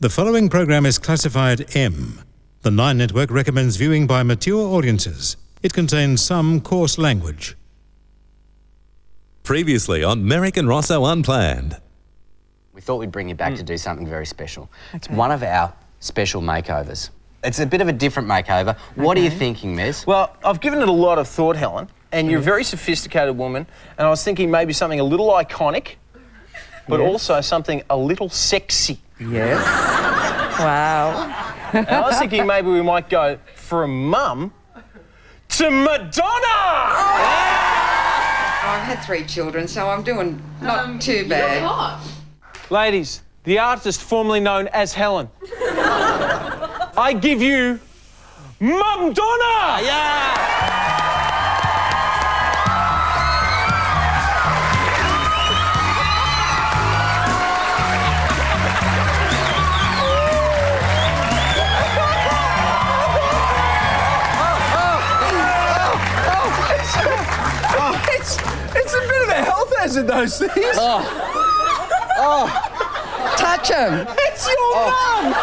The following program is classified M. The Nine Network recommends viewing by mature audiences. It contains some coarse language. Previously on Merrick and Rosso Unplanned. We thought we'd bring you back to do something very special. Okay. It's one of our special makeovers. It's a bit of a different makeover. What are you thinking, Mez? Well, I've given it a lot of thought, Helen, and you're a very sophisticated woman, and I was thinking maybe something a little iconic, but also something a little sexy. Yes. Wow. And I was thinking maybe we might go from mum to Madonna! I've had 3 children, so I'm doing not too bad. Ladies, the artist formerly known as Helen. I give you Mum Donna! Yeah! It's a bit of a health hazard, those things. Touch him. It's your mum!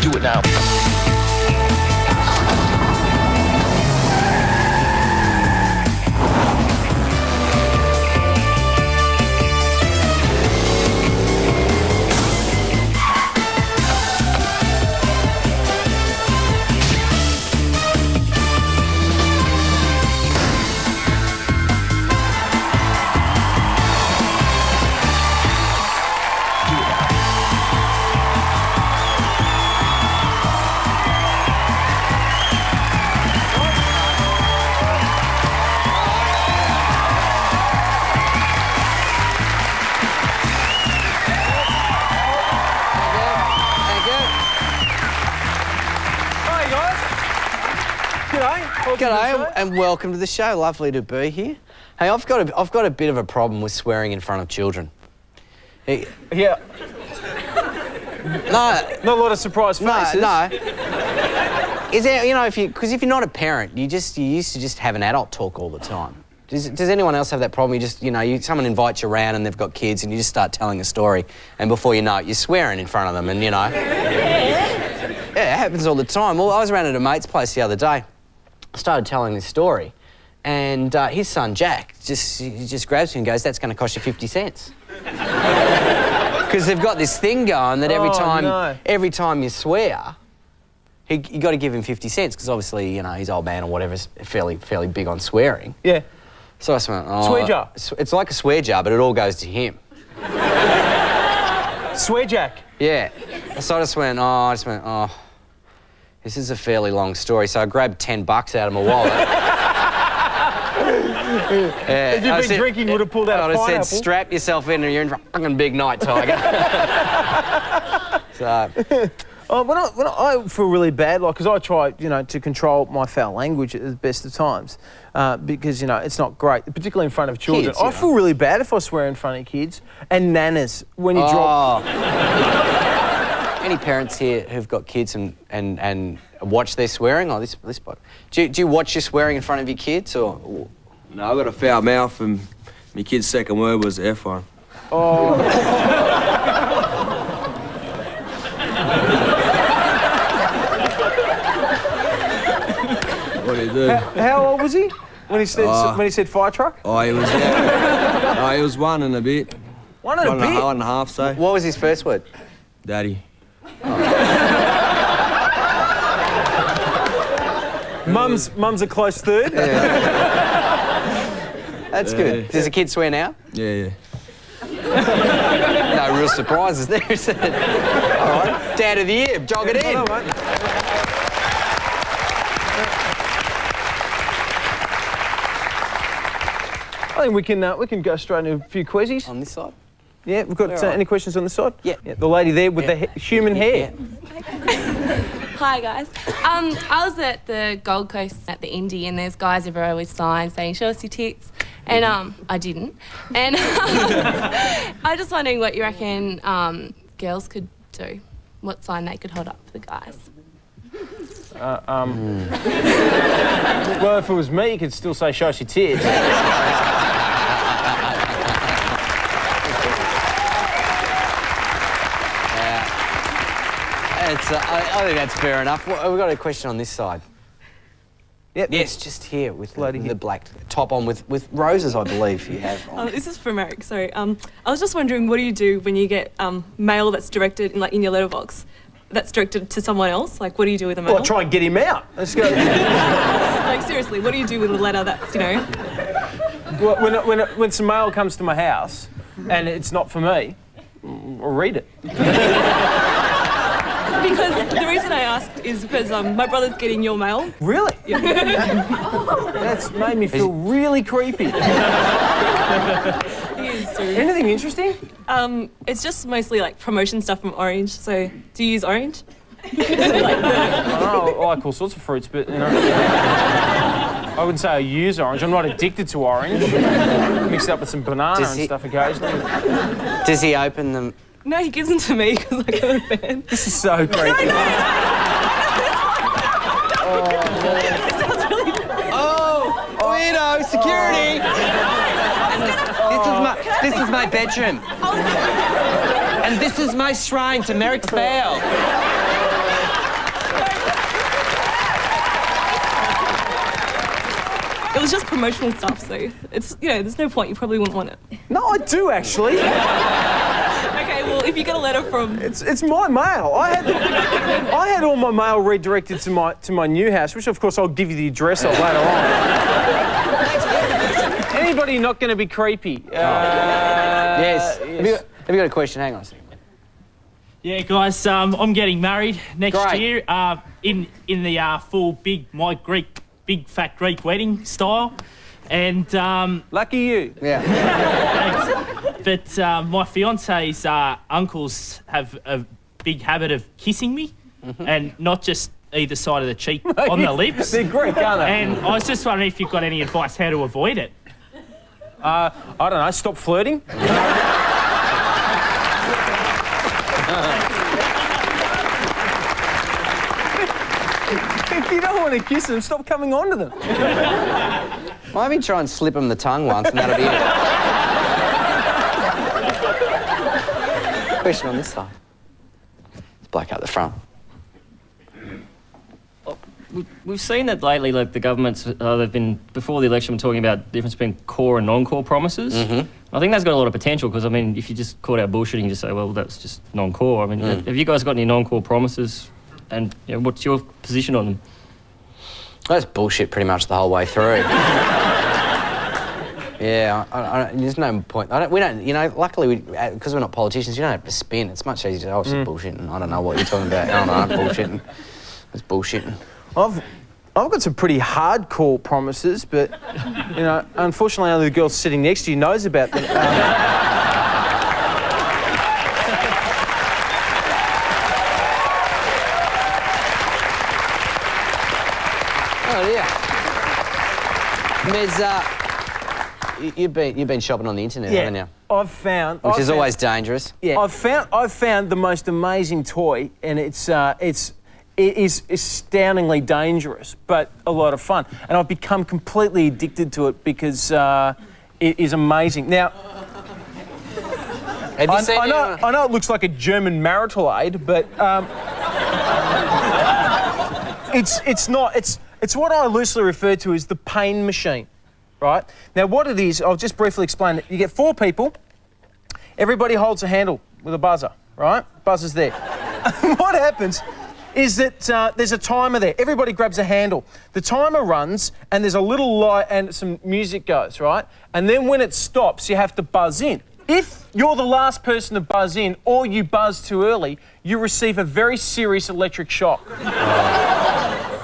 Do it now. G'day and welcome to the show. Lovely to be here. Hey, I've got a bit of a problem with swearing in front of children. Hey, Yeah, no, not a lot of surprised faces. no. Is there, because if you're not a parent, you used to just have an adult talk all the time. Does anyone else have that problem? Someone invites you around and they've got kids and you just start telling a story and before you know it, you're swearing in front of them and, Yeah, it happens all the time. Well, I was around at a mate's place the other day. I started telling this story and his son, Jack, he just grabs me and goes, "That's going to cost you 50 cents." Because they've got this thing going that every time you swear, you got to give him 50 cents because obviously, his old man or whatever is fairly big on swearing. Yeah. So I just went, Swear jar. It's like a swear jar, but it all goes to him. Swear Jack. Yeah. So I just went, this is a fairly long story. So I grabbed $10 out of my wallet. If you'd been drinking, you would have pulled out a I pineapple. said, strap yourself in and you're in for a fucking big night, Tiger. So... When I feel really bad, because I try, to control my foul language at the best of times, because, it's not great, particularly in front of children. Kids, I feel really bad if I swear in front of kids and nanas when you drop... Any parents here who've got kids and watch their swearing? Oh, this bloke. Do you watch your swearing in front of your kids, or...? No, I got a foul mouth and my kid's second word was the F one. Oh. What do you do? How old was he when he said fire truck? Oh, he was he was 1 and a bit. 1 and a bit? 1 and a half, say. What was his first word? Daddy. Mum's a close third. That's good. Does the kid swear now? Yeah. No real surprises there, is it? All right. Dad of the year, jog it in. No, mate. I think we can go straight into a few quizzes. On this side? Yeah, we've got any questions on this side? Yeah. The lady there with the human hair. Hi guys. I was at the Gold Coast at the Indy and there's guys everywhere with signs saying show us your tits and I didn't. And I'm just wondering what you reckon girls could do. What sign they could hold up for the guys. Well, if it was me, you could still say show us your tits. I think that's fair enough. We've got a question on this side. Yep. Yes, just here with Lady the here. black top on with roses, I believe you have on. This is for Merrick, sorry. I was just wondering, what do you do when you get mail that's directed in your letterbox, that's directed to someone else? Like, what do you do with the mail? Well, try and get him out. Let's go. Like, seriously, what do you do with a letter that's, Well, when some mail comes to my house and it's not for me, I'll read it. Because the reason I asked is because my brother's getting your mail. Really? Yeah. That's made me feel really creepy. He is too. Anything interesting? It's just mostly like promotion stuff from Orange. So, do you use Orange? I like all sorts of fruits, but I wouldn't say I use orange. I'm not addicted to orange. Mix it up with some banana and stuff occasionally. Does he open them? No, he gives them to me because I got a fan. This is so creepy. Weirdo, security! This is my bedroom. And this is my shrine to Merrick's veil. It was just promotional stuff, so it's, there's no point. You probably wouldn't want it. No, I do actually. Okay, well, if you get a letter from... It's my mail. I had all my mail redirected to my new house, which of course I'll give you the address of later on. Anybody not going to be creepy? Yes. Have you got a question? Hang on a second. Yeah, guys, I'm getting married next Great. year in the full big fat Greek wedding style, and Lucky you. Yeah. but my fiance's uncles have a big habit of kissing me, and not just either side of the cheek, on the lips. They're Greek, aren't they? And I was just wondering if you've got any advice how to avoid it. I don't know. Stop flirting. If you don't want to kiss them, stop coming on to them. Maybe try and slip him the tongue once and that'll be it. Question on this side. It's black up the front. We've seen that lately, like the government's, they've been, before the election, talking about the difference between core and non-core promises. I think that's got a lot of potential because, I mean, if you just caught out bullshitting, you just say, well, that's just non-core. I mean, have you guys got any non-core promises? And what's your position on them? That's bullshit pretty much the whole way through. Yeah, there's no point. We don't, luckily, because we're not politicians, you don't have to spin. It's much easier to say, oh, it's just bullshitting. I don't know what you're talking about. I don't know, I'm bullshitting. It's bullshitting. I've got some pretty hardcore promises, but, unfortunately only the girl sitting next to you knows about them. Oh, yeah. Mez, you've been shopping on the internet, haven't you? I've found... Which is always dangerous. Yeah. I've found the most amazing toy, and it is astoundingly dangerous, but a lot of fun. And I've become completely addicted to it because it is amazing. Now, Have you seen I know it looks like a German marital aid, but it's not. It's what I loosely refer to as the pain machine, right? Now, what it is, I'll just briefly explain it. You get 4 people. Everybody holds a handle with a buzzer, right? Buzzer's there. What happens is that there's a timer there. Everybody grabs a handle. The timer runs, and there's a little light and some music goes, right? And then when it stops, you have to buzz in. If you're the last person to buzz in or you buzz too early, you receive a very serious electric shock.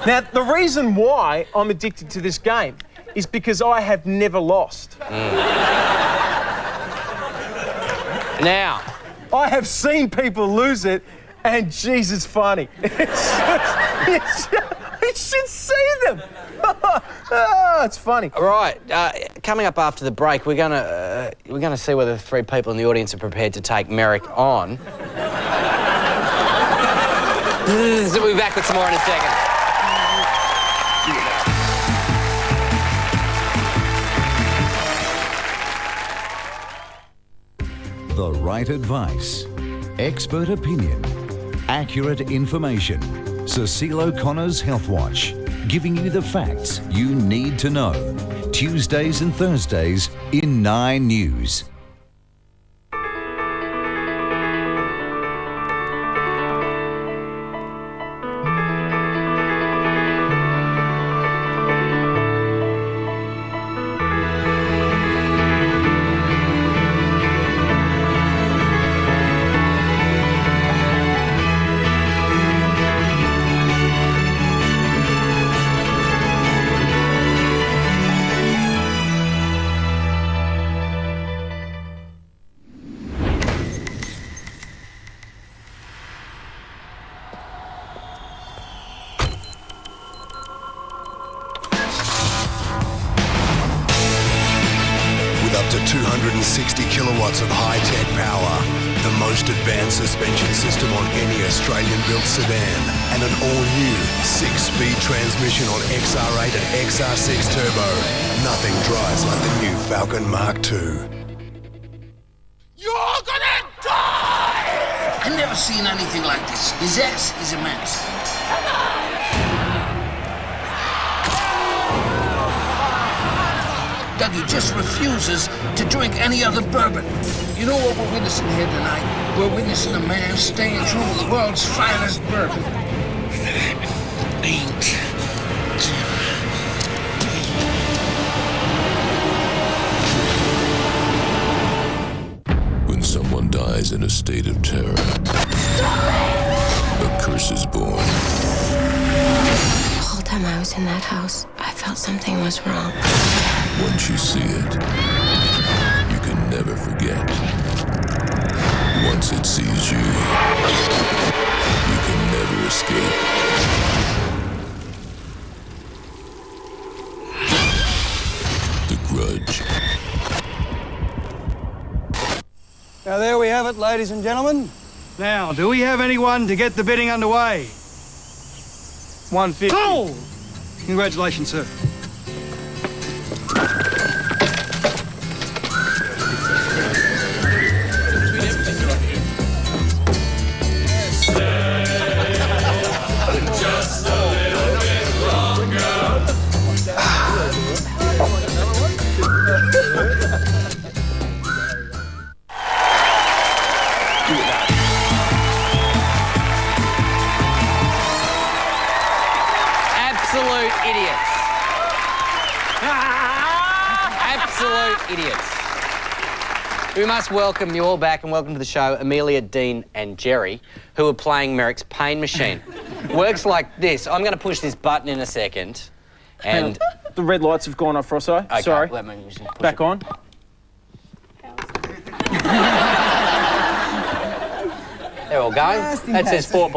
Now, the reason why I'm addicted to this game is because I have never lost. Now, I have seen people lose it, and geez, it's funny. You should see them. It's funny. Right, coming up after the break, we're gonna see whether the 3 people in the audience are prepared to take Merrick on. So we'll be back with some more in a second. The right advice, expert opinion, accurate information. Cecile O'Connor's Health Watch, giving you the facts you need to know. Tuesdays and Thursdays in 9 News. Up to 260 kilowatts of high-tech power, the most advanced suspension system on any Australian-built sedan, and an all-new 6-speed transmission on XR8 and XR6 turbo. Nothing drives like the new Falcon Mark II. You're gonna die! I've never seen anything like this. His ex is immense. Dougie just refuses to drink any other bourbon. You know what we're witnessing here tonight? We're witnessing a man staying true to the world's finest bourbon. That ain't When someone dies in a state of terror, a curse is born. The whole time I was in that house, I felt something was wrong. Once you see it, you can never forget. Once it sees you, you can never escape. The Grudge. Now there we have it, ladies and gentlemen. Now, do we have anyone to get the bidding underway? 150. Oh! Congratulations, sir. just a little bit longer. Absolute idiots. Absolute idiots. We must welcome you all back and welcome to the show Amelia, Dean and Jerry, who are playing Merrick's pain machine. Works like this. I'm going to push this button in a second and... The red lights have gone off, Rosso. Okay, sorry. let me just push back it. on. They're all going. That says 4